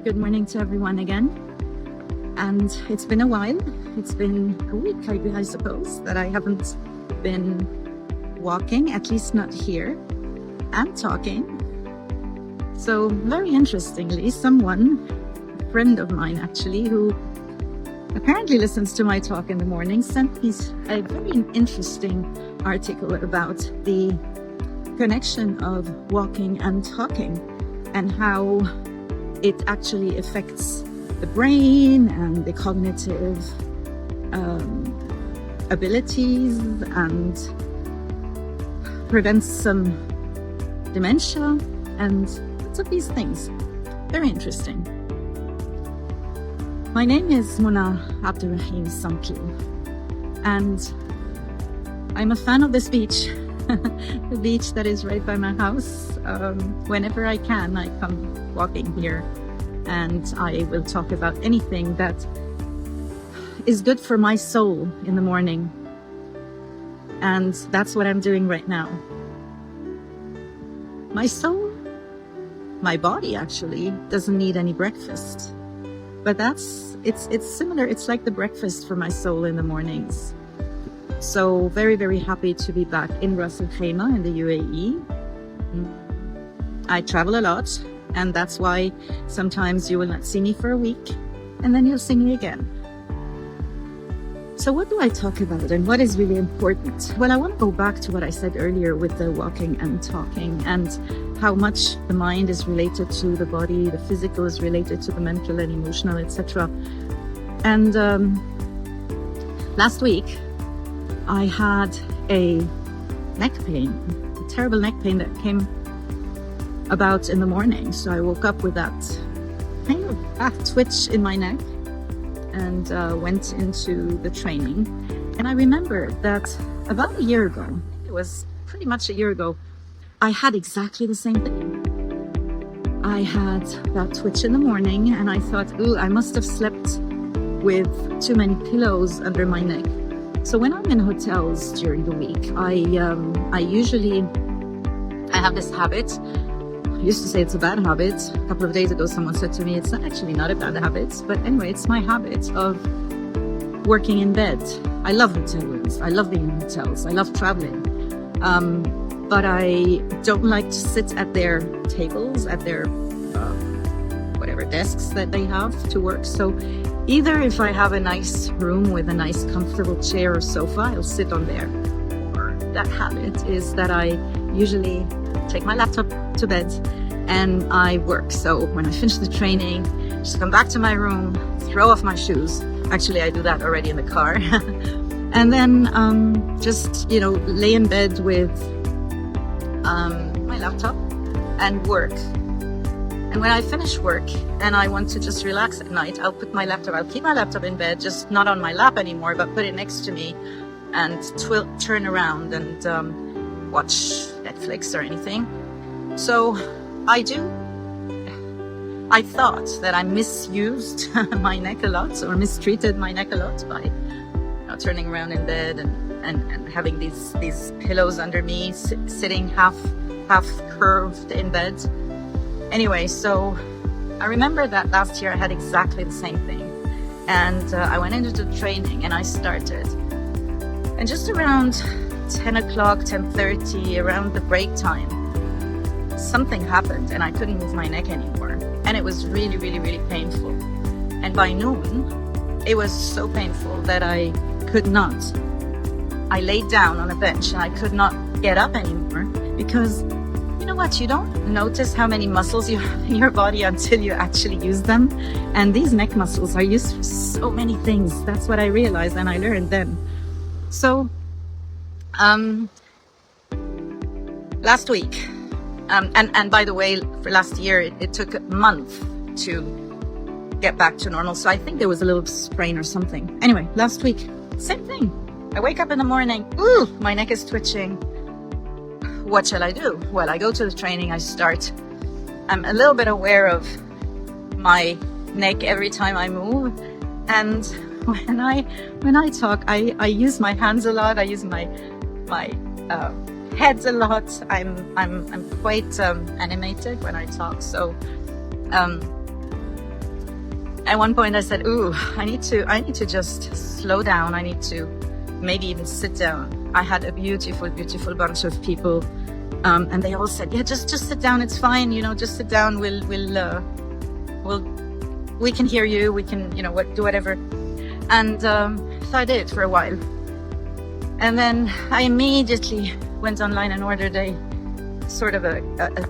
Good morning to everyone again. And it's been a while. It's been a week, I suppose, that I haven't been walking, at least not here, and talking. So very interestingly, a friend of mine actually, who apparently listens to my talk in the morning, sent me a very interesting article about the connection of walking and talking and how it actually affects the brain and the cognitive abilities and prevents some dementia and lots of these things. Very interesting. My name is Mona Abdulrahim-Santl, and I'm a fan of this beach. The beach that is right by my house. Whenever I can, I come walking here, and I will talk about anything that is good for my soul in the morning. And that's what I'm doing right now. My soul, my body actually, doesn't need any breakfast. But it's similar. It's like the breakfast for my soul in the mornings. So very, very happy to be back in Ras Al Khaimah in the UAE. I travel a lot, and that's why sometimes you will not see me for a week, and then you'll see me again. So what do I talk about, and what is really important? Well, I want to go back to what I said earlier with the walking and talking, and how much the mind is related to the body, the physical is related to the mental and emotional, etc. And last week, I had a neck pain, a terrible neck pain that came about in the morning. So I woke up with that kind of back twitch in my neck and went into the training. And I remember that about a year ago, it was pretty much a year ago, I had exactly the same thing. I had that twitch in the morning, and I thought, ooh, I must have slept with too many pillows under my neck. So when I'm in hotels during the week, I have this habit. I used to say it's a bad habit. A couple of days ago, someone said to me, it's actually not a bad habit. But anyway, it's my habit of working in bed. I love hotel rooms. I love being in hotels. I love traveling. But I don't like to sit at their tables, at their whatever desks that they have to work. So either if I have a nice room with a nice comfortable chair or sofa, I'll sit on there. Or that habit is that I usually take my laptop to bed and I work. So when I finish the training, just come back to my room, throw off my shoes. Actually, I do that already in the car. And then just, lay in bed with my laptop and work. And when I finish work and I want to just relax at night, I'll keep my laptop in bed, just not on my lap anymore, but put it next to me and turn around and watch Netflix or anything. So I thought that I misused my neck a lot, or mistreated my neck a lot by turning around in bed and having these pillows under me, sitting half curved in bed. Anyway, so I remember that last year I had exactly the same thing. And I went into the training and I started. And just around 10 o'clock, 10:30, around the break time, something happened and I couldn't move my neck anymore. And it was really, really, really painful. And by noon, it was so painful that I could not. I laid down on a bench and I could not get up anymore because you know what? You don't notice how many muscles you have in your body until you actually use them. And these neck muscles are used for so many things. That's what I realized and I learned then. So, last week, and by the way, for last year, it took a month to get back to normal. So I think there was a little sprain or something. Anyway, last week, same thing. I wake up in the morning, ooh, my neck is twitching. What shall I do? Well, I go to the training, I start. I'm a little bit aware of my neck every time I move. And when I talk, I use my hands a lot. I use my head a lot. I'm quite animated when I talk. So At one point I said, ooh, I need to just slow down. I need to maybe even sit down. I had a beautiful, beautiful bunch of people. And they all said, yeah, just sit down. It's fine. Just sit down. We can hear you. We can, do whatever. And, so I did for a while. And then I immediately went online and ordered a sort of a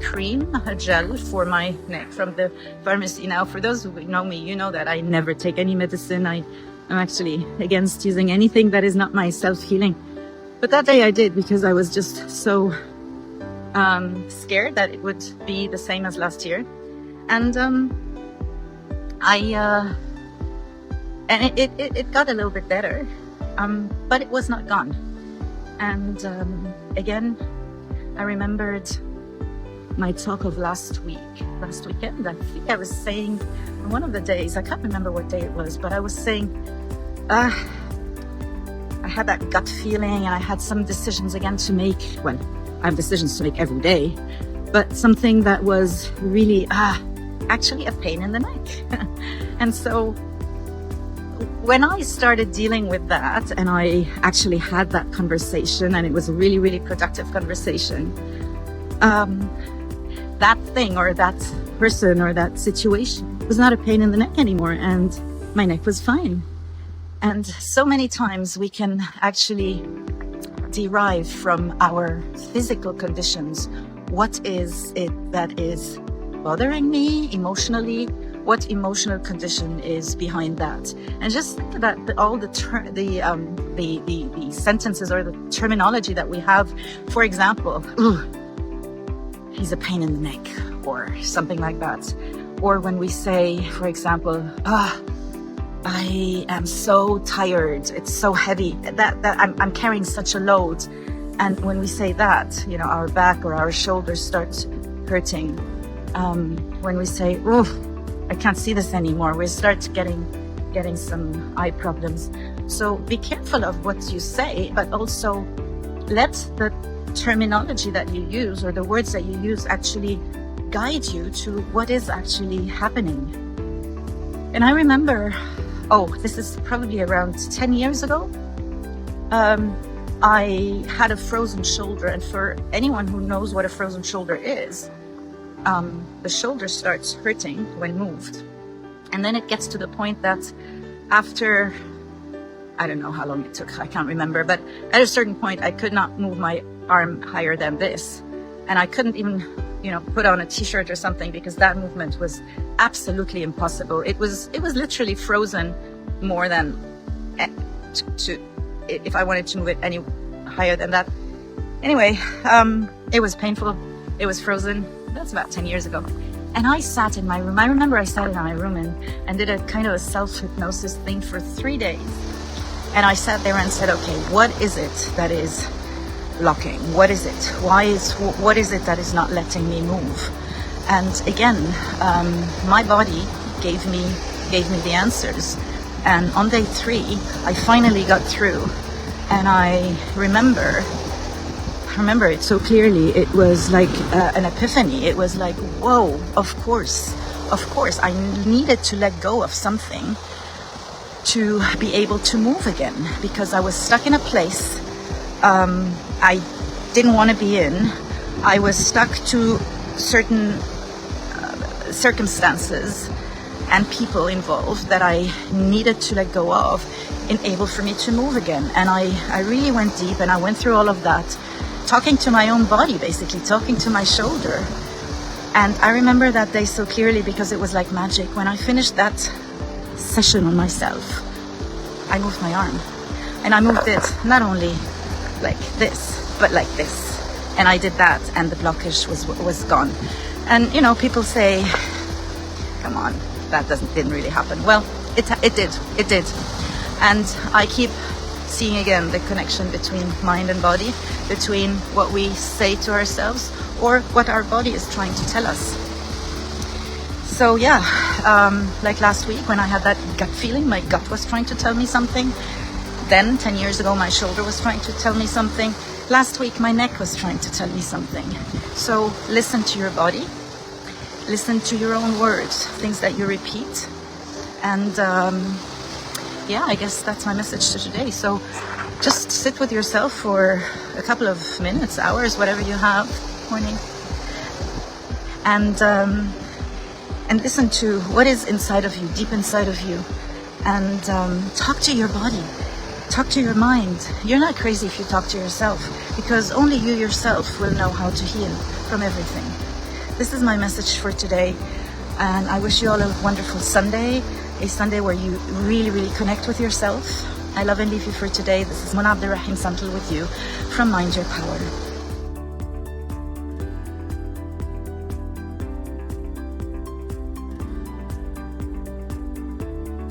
cream, a gel for my neck from the pharmacy. Now, for those who know me, you know that I never take any medicine. I'm actually against using anything that is not my self-healing. But that day I did, because I was just so scared that it would be the same as last year. And it got a little bit better, but it was not gone. And again, I remembered my talk of last weekend. I think I was saying on one of the days, I can't remember what day it was, but I was saying, I had that gut feeling, and I had some decisions again to make. Well, I have decisions to make every day, but something that was really, actually a pain in the neck. And so when I started dealing with that, and I actually had that conversation, and it was a really, really productive conversation, that thing or that person or that situation was not a pain in the neck anymore, and my neck was fine. And so many times we can actually derive from our physical conditions what is it that is bothering me emotionally, what emotional condition is behind that. And just think about all the sentences or the terminology that we have. For example, he's a pain in the neck, or something like that. Or when we say, for example, I am so tired, it's so heavy, that I'm carrying such a load. And when we say that, our back or our shoulders start hurting. When we say, I can't see this anymore, we start getting some eye problems. So be careful of what you say, but also let the terminology that you use or the words that you use actually guide you to what is actually happening. And I remember, this is probably around 10 years ago, I had a frozen shoulder. And for anyone who knows what a frozen shoulder is, the shoulder starts hurting when moved. And then it gets to the point that after, I don't know how long it took, I can't remember, but at a certain point I could not move my arm higher than this. And I couldn't even, put on a t-shirt or something, because that movement was absolutely impossible. It was literally frozen more than if I wanted to move it any higher than that. Anyway, it was painful. It was frozen. That's about 10 years ago. And I sat in my room. I remember I sat in my room and did a kind of a self-hypnosis thing for 3 days. And I sat there and said, okay, what is it that is blocking? What is it? What is it that is not letting me move? And again, my body gave me the answers. And on day 3, I finally got through. And I remember it so clearly. It was like an epiphany. It was like, whoa, of course. I needed to let go of something to be able to move again, because I was stuck in a place I didn't want to be in. I was stuck to certain circumstances and people involved that I needed to let go of in able for me to move again. And I really went deep, and I went through all of that, talking to my own body, basically talking to my shoulder. And I remember that day so clearly, because it was like magic. When I finished that session on myself, I moved my arm, and I moved it not only like this, but like this. And I did that, and the blockage was gone. And people say, come on, that didn't really happen. Well, it did. And I keep seeing again the connection between mind and body, between what we say to ourselves or what our body is trying to tell us. So yeah, like last week when I had that gut feeling, my gut was trying to tell me something. Then 10 years ago, my shoulder was trying to tell me something. Last week, my neck was trying to tell me something. So listen to your body. Listen to your own words, things that you repeat. And yeah, I guess that's my message to today. So just sit with yourself for a couple of minutes, hours, whatever you have, morning, and listen to what is inside of you, deep inside of you, and talk to your body, talk to your mind. You're not crazy if you talk to yourself, because only you yourself will know how to heal from everything. This is my message for today, and I wish you all a wonderful Sunday, a Sunday where you really, really connect with yourself. I love and leave you for today. This is Mona Abdulrahim-Santl with you from Mind Your Power.